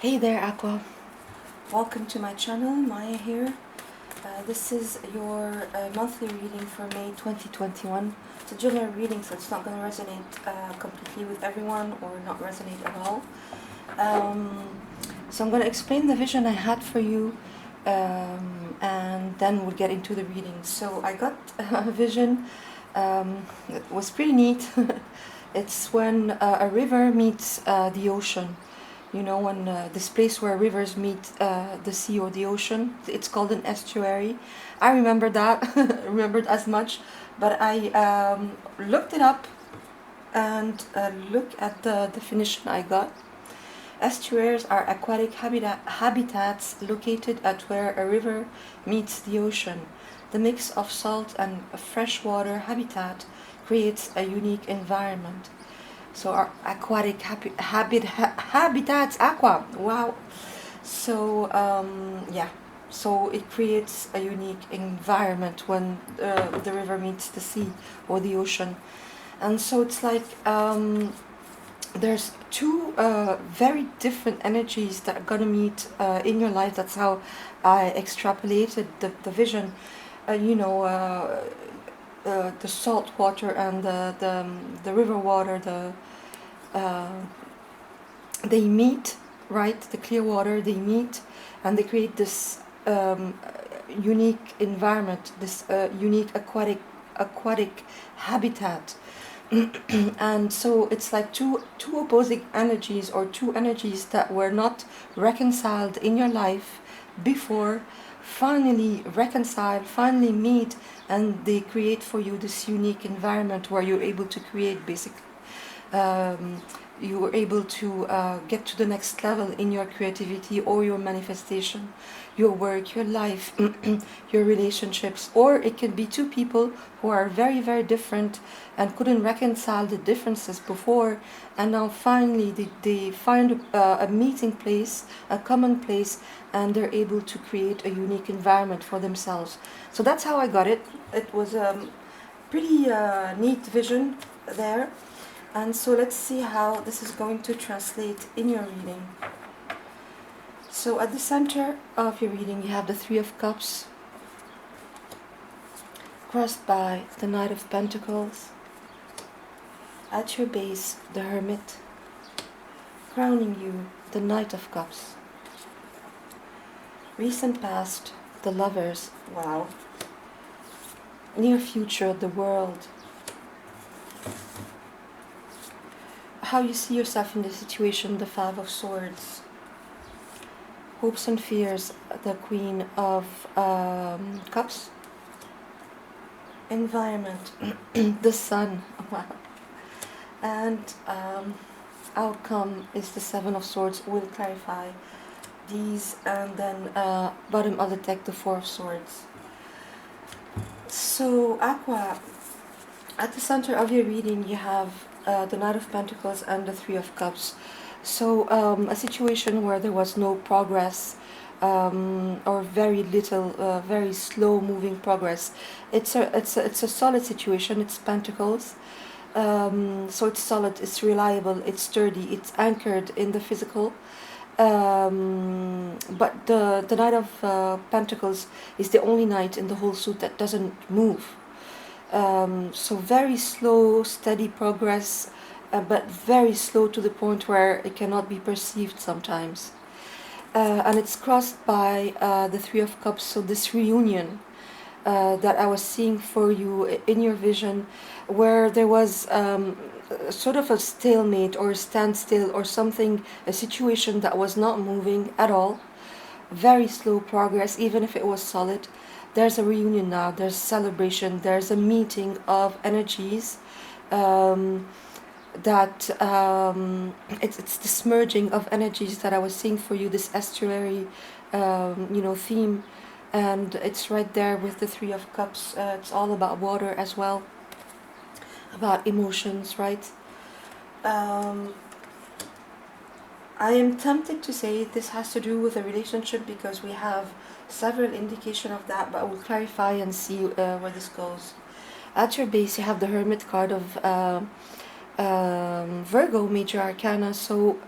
Hey there, Aqua. Welcome to my channel. Maya here. This is your monthly reading for May 2021. It's a general reading, so it's not going to resonate completely with everyone or not resonate at all. So I'm going to explain the vision I had for you, and then we'll get into the reading. So I got a vision. It was pretty neat. It's when a river meets the ocean. You know, when this place where rivers meet the sea or the ocean, it's called an estuary. I remember that, remembered as much, but I looked it up and look at the definition I got. Estuaries are aquatic habitats located at where a river meets the ocean. The mix of salt and freshwater habitat creates a unique environment. So our aquatic habitats, aqua, wow. So yeah, so it creates a unique environment when the river meets the sea or the ocean. And so it's like there's two very different energies that are gonna meet in your life. That's how I extrapolated the vision. The salt water and the river water, uh, they meet, right? The clear water, they meet, and they create this unique environment, this unique aquatic habitat. And so it's like two opposing energies, or two energies that were not reconciled in your life before, finally reconcile, finally meet, and they create for you this unique environment where you're able to create basically. You were able to get to the next level in your creativity or your manifestation, your work, your life, your relationships. Or it could be two people who are very, very different and couldn't reconcile the differences before, and now finally they find a meeting place, a common place, and they're able to create a unique environment for themselves. So that's how I got it. It was a pretty neat vision there. And so let's see how this is going to translate in your reading. So at the center of your reading, you have the Three of Cups, crossed by the Knight of Pentacles. At your base, the Hermit, crowning you, the Knight of Cups. Recent past, the Lovers, wow. Near future, the World. How you see yourself in this situation, the Five of Swords. Hopes and fears, the Queen of Cups. Environment, the Sun, wow. And outcome is the Seven of Swords. We'll clarify these, and then bottom of the deck, the Four of Swords. So Aqua, at the center of your reading, you have the Knight of Pentacles and the Three of Cups. So a situation where there was no progress, or very little, very slow moving progress. It's a solid situation. It's Pentacles, so it's solid, it's reliable, it's sturdy, it's anchored in the physical. But the Knight of Pentacles is the only knight in the whole suit that doesn't move. So very slow, steady progress, but very slow to the point where it cannot be perceived sometimes. And it's crossed by the Three of Cups, so this reunion that I was seeing for you in your vision, where there was sort of a stalemate or a standstill or something, a situation that was not moving at all, very slow progress, even if it was solid. There's a reunion now, there's celebration, there's a meeting of energies, that it's this merging of energies that I was seeing for you, this estuary theme, and it's right there with the Three of Cups. It's all about water as well, about emotions, right? I am tempted to say this has to do with a relationship because we have several indications of that, but I will clarify and see where this goes. At your base, you have the Hermit card of Virgo, Major Arcana. So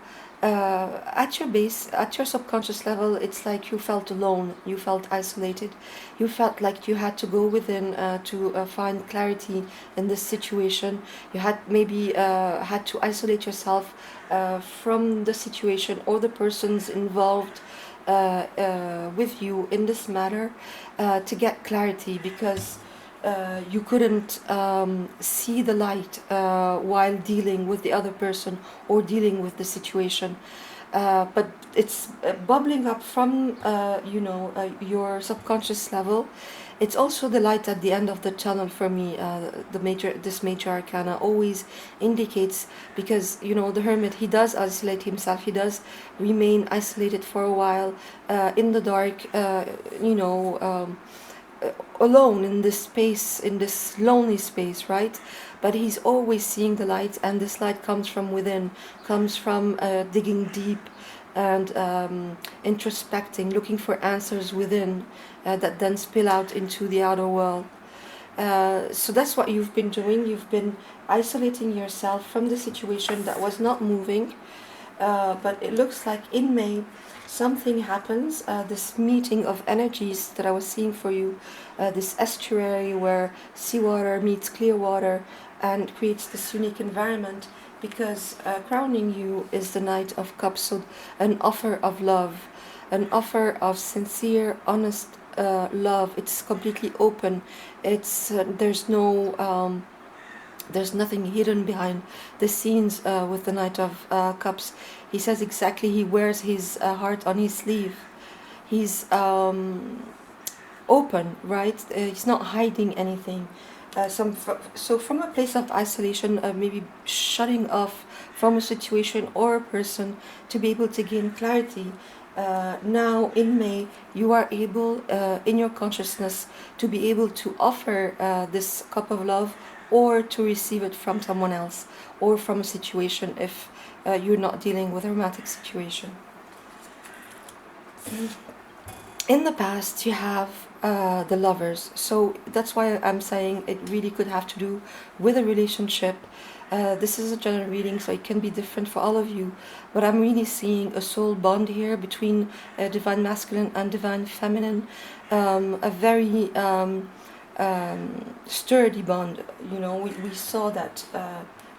At your base, at your subconscious level, it's like you felt alone, you felt isolated, you felt like you had to go within to find clarity in this situation. You had maybe had to isolate yourself from the situation or the persons involved with you in this matter to get clarity, because you couldn't see the light while dealing with the other person or dealing with the situation. But it's bubbling up from your subconscious level. It's also the light at the end of the tunnel for me. This major arcana always indicates, because the hermit, he does isolate himself. He does remain isolated for a while in the dark. Alone in this space, in this lonely space, right? But he's always seeing the light, and this light comes from within, comes from digging deep and introspecting, looking for answers within that then spill out into the outer world. So that's what you've been doing. You've been isolating yourself from the situation that was not moving, but it looks like in May something happens, this meeting of energies that I was seeing for you, this estuary where seawater meets clear water and creates this unique environment, because crowning you is the Knight of Cups, so an offer of love, an offer of sincere, honest love. It's completely open. It's there's nothing hidden behind the scenes with the Knight of Cups. He says exactly, he wears his heart on his sleeve. He's open, right? He's not hiding anything. So from a place of isolation, maybe shutting off from a situation or a person to be able to gain clarity. Now in May, you are able in your consciousness to be able to offer this cup of love, or to receive it from someone else or from a situation if you're not dealing with a romantic situation. In the past, you have the Lovers, so that's why I'm saying it really could have to do with a relationship. This is a general reading, so it can be different for all of you, but I'm really seeing a soul bond here between divine masculine and divine feminine, a very sturdy bond. We saw that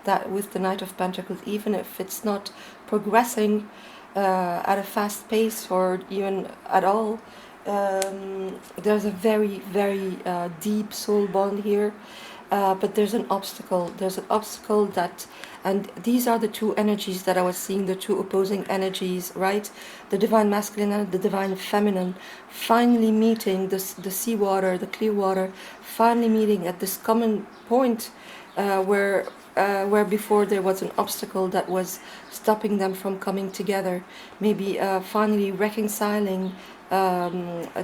that with the Knight of Pentacles, even if it's not progressing at a fast pace or even at all, there's a very, very deep soul bond here. But there's an obstacle. There's an obstacle that, and these are the two energies that I was seeing, the two opposing energies, right? The divine masculine and the divine feminine, finally meeting the seawater, the clear water, finally meeting at this common point where before there was an obstacle that was stopping them from coming together. Maybe finally reconciling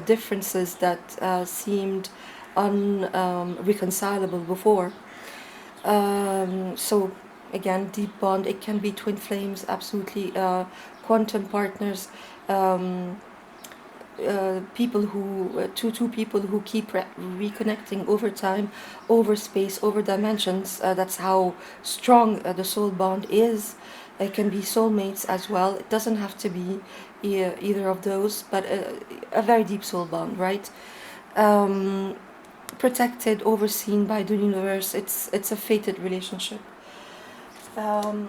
differences that seemed unreconcilable before. So again, deep bond. It can be twin flames, absolutely, quantum partners, people who two people who keep reconnecting over time, over space, over dimensions. That's how strong the soul bond is. It can be soulmates as well. It doesn't have to be either of those, but a very deep soul bond, right? Protected, overseen by the universe. It's a fated relationship. In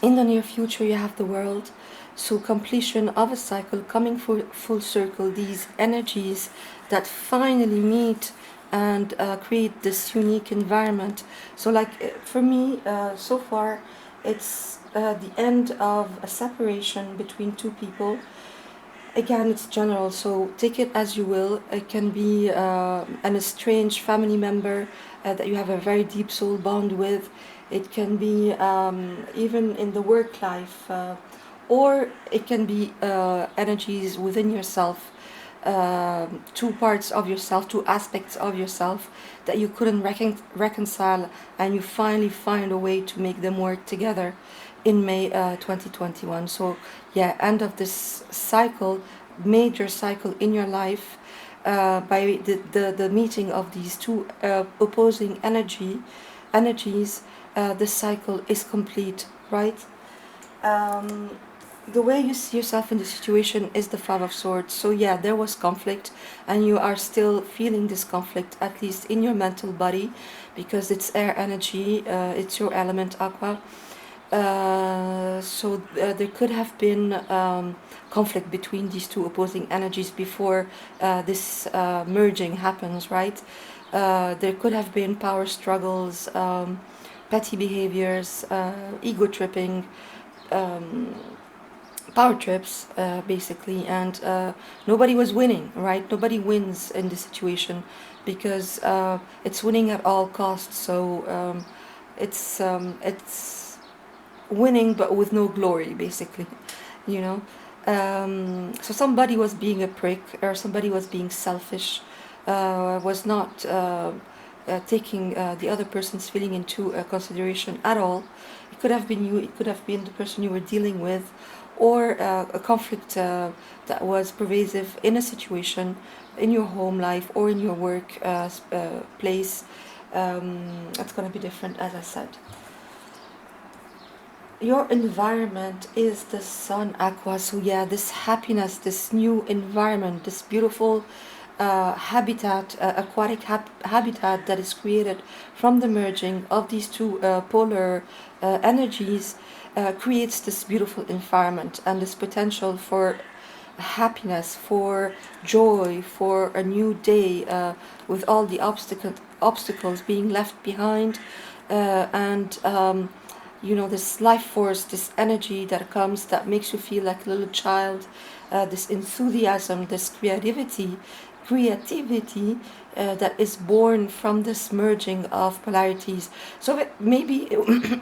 the near future, you have the World, so completion of a cycle, coming full circle. These energies that finally meet and create this unique environment. So, like for me, so far, it's the end of a separation between two people. Again, it's general, so take it as you will. It can be an estranged family member that you have a very deep soul bond with. It can be even in the work life, or it can be energies within yourself, two parts of yourself, two aspects of yourself that you couldn't reconcile, and you finally find a way to make them work together in May 2021. So yeah, end of this cycle, major cycle in your life, by the meeting of these two opposing energies. This cycle is complete, right? Um, the way you see yourself in the situation is the Five of Swords. So yeah, there was conflict, and you are still feeling this conflict, at least in your mental body, because it's air energy. It's your element, Aqua. There could have been conflict between these two opposing energies before this merging happens, right? There could have been power struggles, petty behaviors, ego tripping, um, power trips, basically, and nobody was winning, right? Nobody wins in this situation because it's winning at all costs. So it's winning but with no glory, basically, you know. So somebody was being a prick, or somebody was being selfish, was not taking the other person's feeling into consideration at all. It could have been you, it could have been the person you were dealing with, or a conflict that was pervasive in a situation, in your home life or in your work place. That's going to be different, as I said. Your environment is the sun, Aqua. So yeah, this happiness, this new environment, this beautiful habitat, aquatic habitat that is created from the merging of these two polar energies, creates this beautiful environment and this potential for happiness, for joy, for a new day, with all the obstacles being left behind, and this life force, this energy that comes, that makes you feel like a little child, this enthusiasm, this creativity that is born from this merging of polarities. So maybe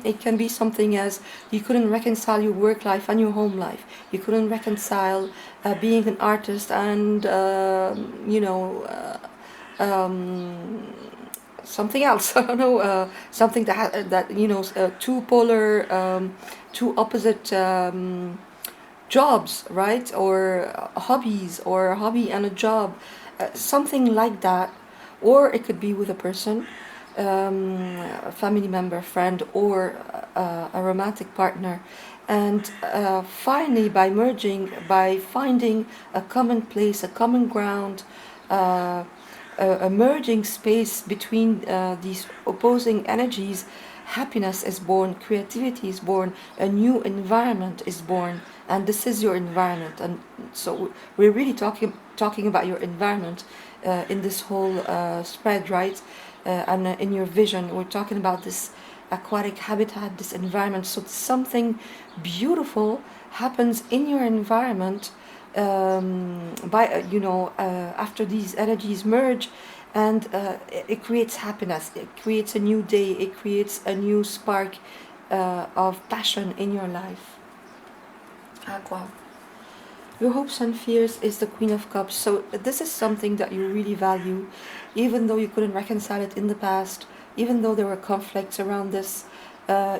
it can be something as you couldn't reconcile your work life and your home life. You couldn't reconcile being an artist and something else. I don't know, something two polar, two opposite jobs, right? Or hobbies, or a hobby and a job, something like that. Or it could be with a person, a family member, friend, or a romantic partner. And finally, by merging, by finding a common place, a common ground, a merging space between these opposing energies, happiness is born, creativity is born, a new environment is born, and this is your environment. And so we're really talking about your environment in this whole spread, right? And in your vision, we're talking about this aquatic habitat, this environment. So something beautiful happens in your environment after these energies merge, and it creates happiness, it creates a new day, it creates a new spark of passion in your life. Aqua. Your hopes and fears is the Queen of Cups. So this is something that you really value, even though you couldn't reconcile it in the past, even though there were conflicts around this,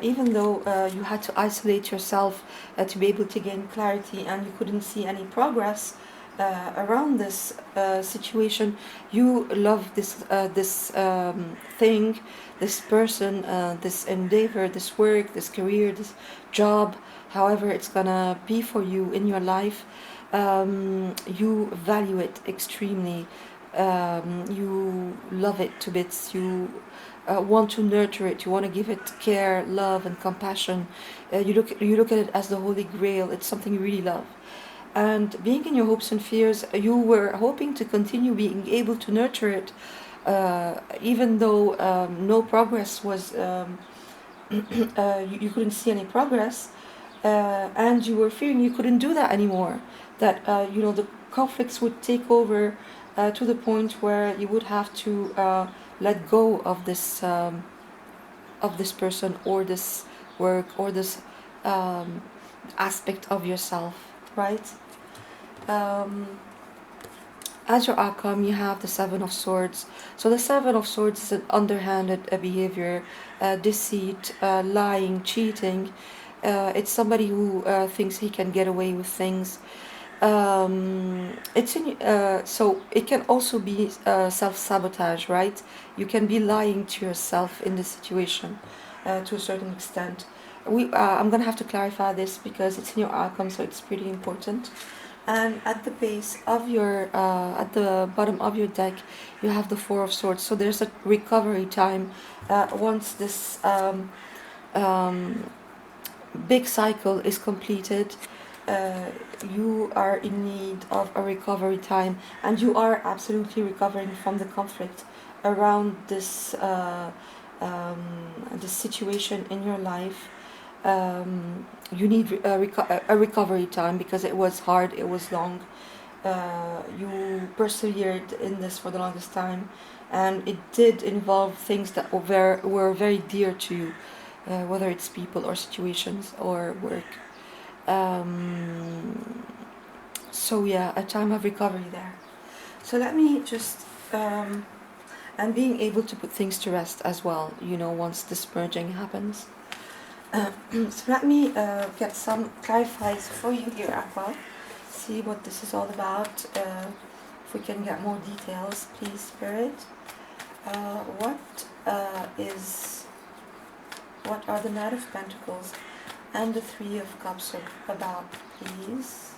even though you had to isolate yourself to be able to gain clarity, and you couldn't see any progress around this situation. You love this thing, this person, this endeavor, this work, this career, this job, however it's gonna be for you in your life. You value it extremely. You love it to bits. You want to nurture it. You want to give it care, love, and compassion. You look at it as the Holy Grail. It's something you really love. And being in your hopes and fears, you were hoping to continue being able to nurture it, even though no progress was. You couldn't see any progress, and you were fearing you couldn't do that anymore. That the conflicts would take over to the point where you would have to let go of this person, or this work, or this aspect of yourself, right? Um, as your outcome, you have the Seven of Swords. So the Seven of Swords is an underhanded behavior, deceit, lying, cheating. It's somebody who thinks he can get away with things. So it can also be self-sabotage, right? You can be lying to yourself in this situation to a certain extent. I'm gonna have to clarify this because it's in your outcome, so it's pretty important. And at the base of your, at the bottom of your deck, you have the Four of Swords. So there's a recovery time. Once this big cycle is completed, uh, you are in need of a recovery time, and you are absolutely recovering from the conflict around this situation in your life. You need a recovery time because it was hard, it was long. You persevered in this for the longest time, and it did involve things that were very dear to you, whether it's people or situations or work. So yeah, a time of recovery there. So let me just and being able to put things to rest as well, once this merging happens. So let me get some clarifies for you here, Aqua. See what this is all about. If we can get more details, please, Spirit. What are the Knight of Pentacles and the Three of Cups about, please?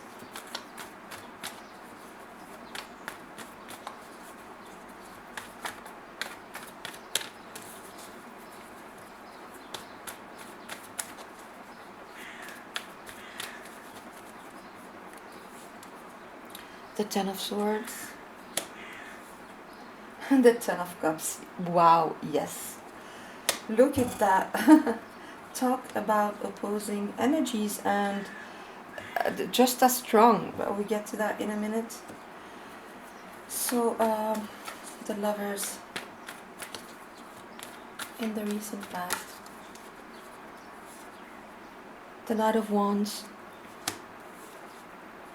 The Ten of Swords and the Ten of Cups. Wow, yes. Look at that. Talk about opposing energies and just as strong, but we get to that in a minute. So, the Lovers in the recent past. The Knight of Wands.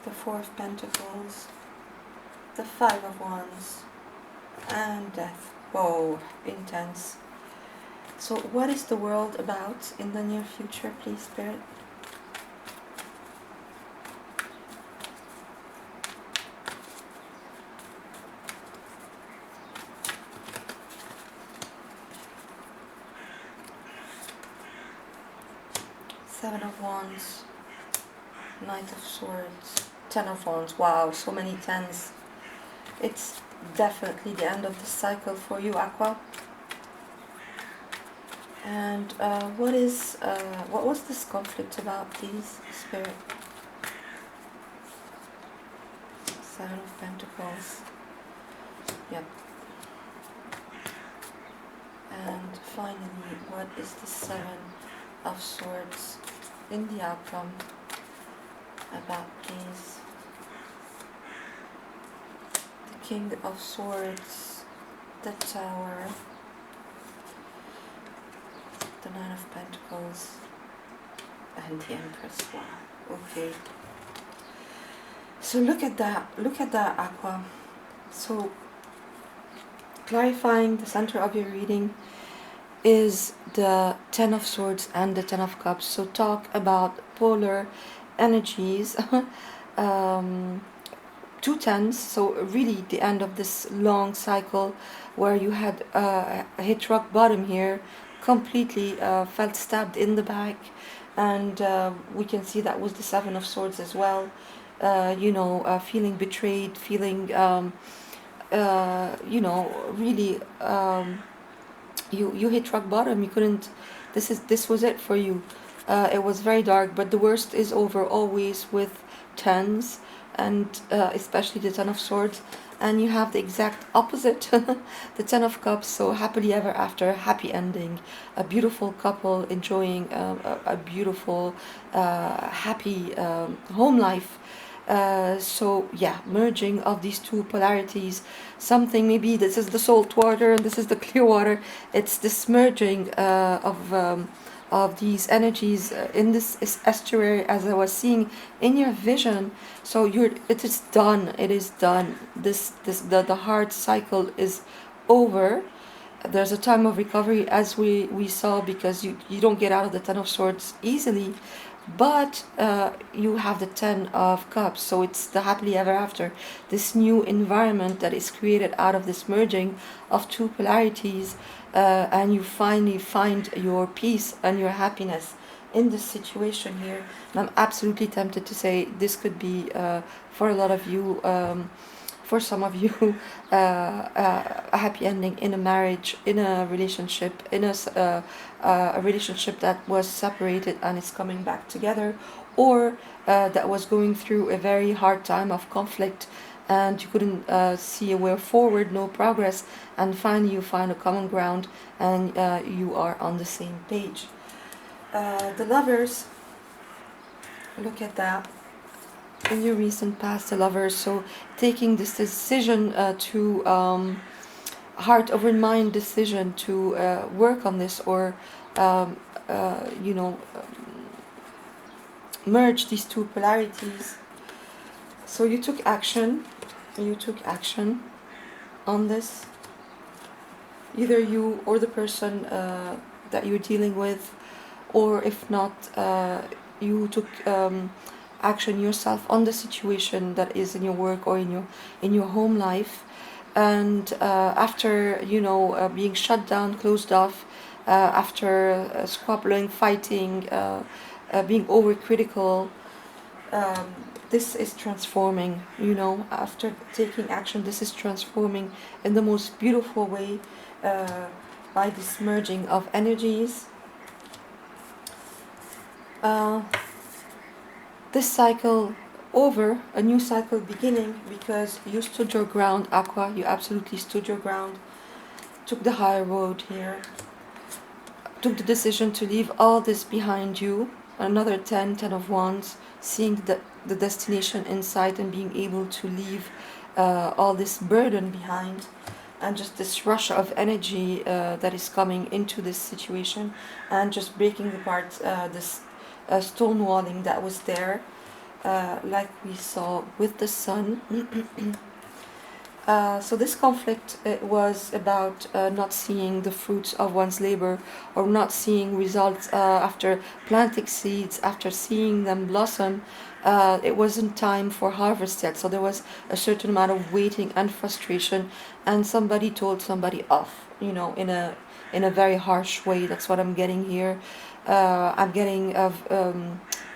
The Four of Pentacles. The Five of Wands. And Death. Whoa, intense. So what is the world about in the near future, please, Spirit? Seven of Wands. Knight of Swords. Ten of Wands. Wow, so many tens. It's definitely the end of the cycle for you, Aqua. And what was this conflict about, please, Spirit? Seven of Pentacles. Yep. And finally, what is the Seven of Swords in the outcome about, please? The King of Swords, the Tower, the Nine of Pentacles, and the Empress. Wow. Okay. So look at that, Aqua. So clarifying the center of your reading is the Ten of Swords and the Ten of Cups. So talk about polar energies. Two tens, so really the end of this long cycle where you had hit rock bottom here, completely felt stabbed in the back, and we can see that was the Seven of Swords as well. Feeling betrayed, feeling really you hit rock bottom. You couldn't. This was it for you. It was very dark, but the worst is over always with tens, and especially the Ten of Swords. And you have the exact opposite, the Ten of Cups. So happily ever after, happy ending, a beautiful couple enjoying a beautiful, happy home life. So yeah, merging of these two polarities, something, maybe this is the salt water and this is the clear water. It's this merging of these energies in this estuary, as I was seeing in your vision. So it is done. It is done. The hard cycle is over. There's a time of recovery, as we saw, because you don't get out of the Ten of Swords easily, but you have the Ten of Cups, so it's the happily ever after, this new environment that is created out of this merging of two polarities, and you finally find your peace and your happiness in this situation here. And I'm absolutely tempted to say this could be, for a lot of you, for some of you, a happy ending in a marriage, in a relationship, in a relationship that was separated and is coming back together, or that was going through a very hard time of conflict and you couldn't see a way forward, no progress, and finally you find a common ground and you are on the same page. The lovers, look at that. In your recent past, the lovers, so taking this decision to heart over mind decision to work on this, or you know, merge these two polarities. So you took action on this, either you or the person that you're dealing with, or if not, you took action yourself on the situation that is in your work or in your home life. And after being shut down, closed off, after squabbling, fighting, being overcritical, this is transforming. After taking action, this is transforming in the most beautiful way, by this merging of energies. This cycle over, a new cycle beginning, because you stood your ground, Aqua. You absolutely stood your ground, took the high road here, took the decision to leave all this behind you. Another 10 of Wands, seeing the destination in sight and being able to leave all this burden behind, and just this rush of energy that is coming into this situation, and just breaking apart this stonewalling that was there, like we saw with the sun. So this conflict, it was about not seeing the fruits of one's labor, or not seeing results after planting seeds, after seeing them blossom. It wasn't time for harvest yet, so there was a certain amount of waiting and frustration, and somebody told somebody off, in a very harsh way. That's what I'm getting here. I'm getting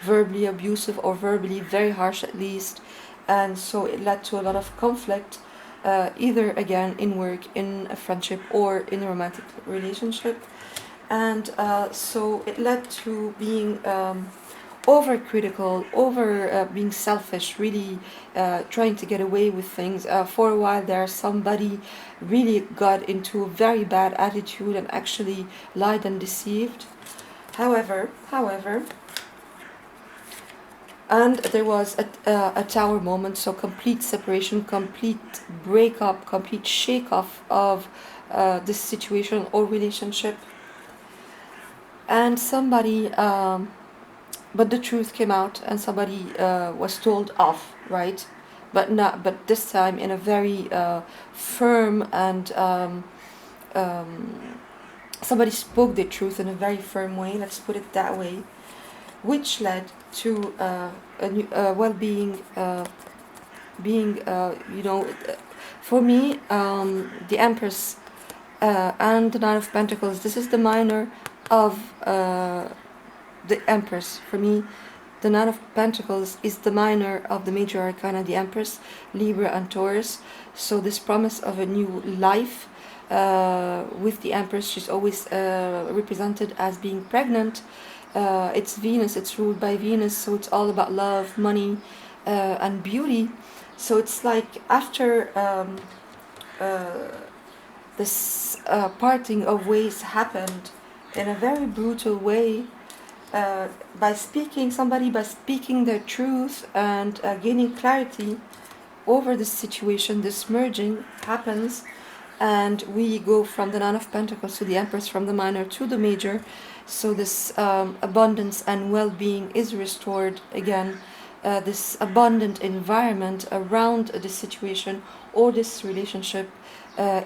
verbally abusive, or verbally very harsh at least, and so it led to a lot of conflict. Either again in work, in a friendship, or in a romantic relationship. And so it led to being overcritical, being selfish, really trying to get away with things. For a while there, somebody really got into a very bad attitude and actually lied and deceived. However, and there was a tower moment, so complete separation, complete breakup, complete shake-off of this situation or relationship. And somebody, but the truth came out, and somebody was told off, right? But this time in a very firm and somebody spoke the truth in a very firm way. Let's put it that way. Which led to well-being, for me, the Empress and the Nine of Pentacles. This is the minor of the Empress. For me, the Nine of Pentacles is the minor of the major arcana, the Empress, Libra and Taurus. So this promise of a new life with the Empress, she's always represented as being pregnant. It's Venus, it's ruled by Venus, so it's all about love, money, and beauty. So it's like after this parting of ways happened in a very brutal way, by speaking their truth and gaining clarity over this situation, this merging happens, and we go from the Nine of Pentacles to the Empress, from the minor to the major. So this abundance and well-being is restored again. This abundant environment around this situation or this relationship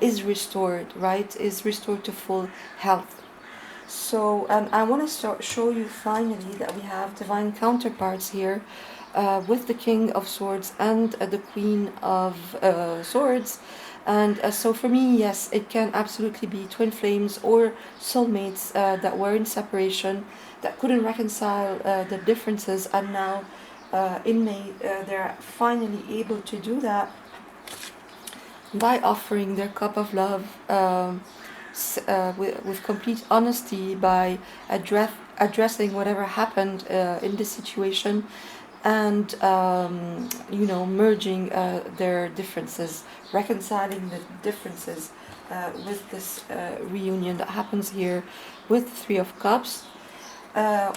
is restored, right? Is restored to full health. So I want to show you finally that we have divine counterparts here, with the King of Swords and the Queen of Swords. And so for me, yes, it can absolutely be twin flames or soulmates that were in separation, that couldn't reconcile the differences, and now in May they're finally able to do that by offering their cup of love, with complete honesty, by addressing whatever happened in this situation, and merging their differences, reconciling the differences with this reunion that happens here with the Three of Cups.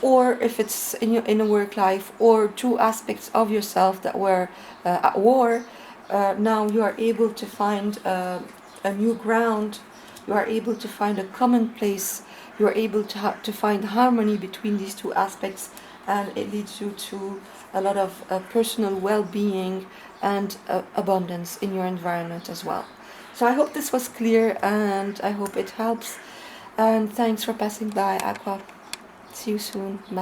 Or if it's in a work life, or two aspects of yourself that were at war, now you are able to find a new ground. You are able to find a common place. You are able to find harmony between these two aspects, and it leads you to a lot of personal well-being and abundance in your environment as well. So I hope this was clear, and I hope it helps. And thanks for passing by, Aqua. See you soon. Bye.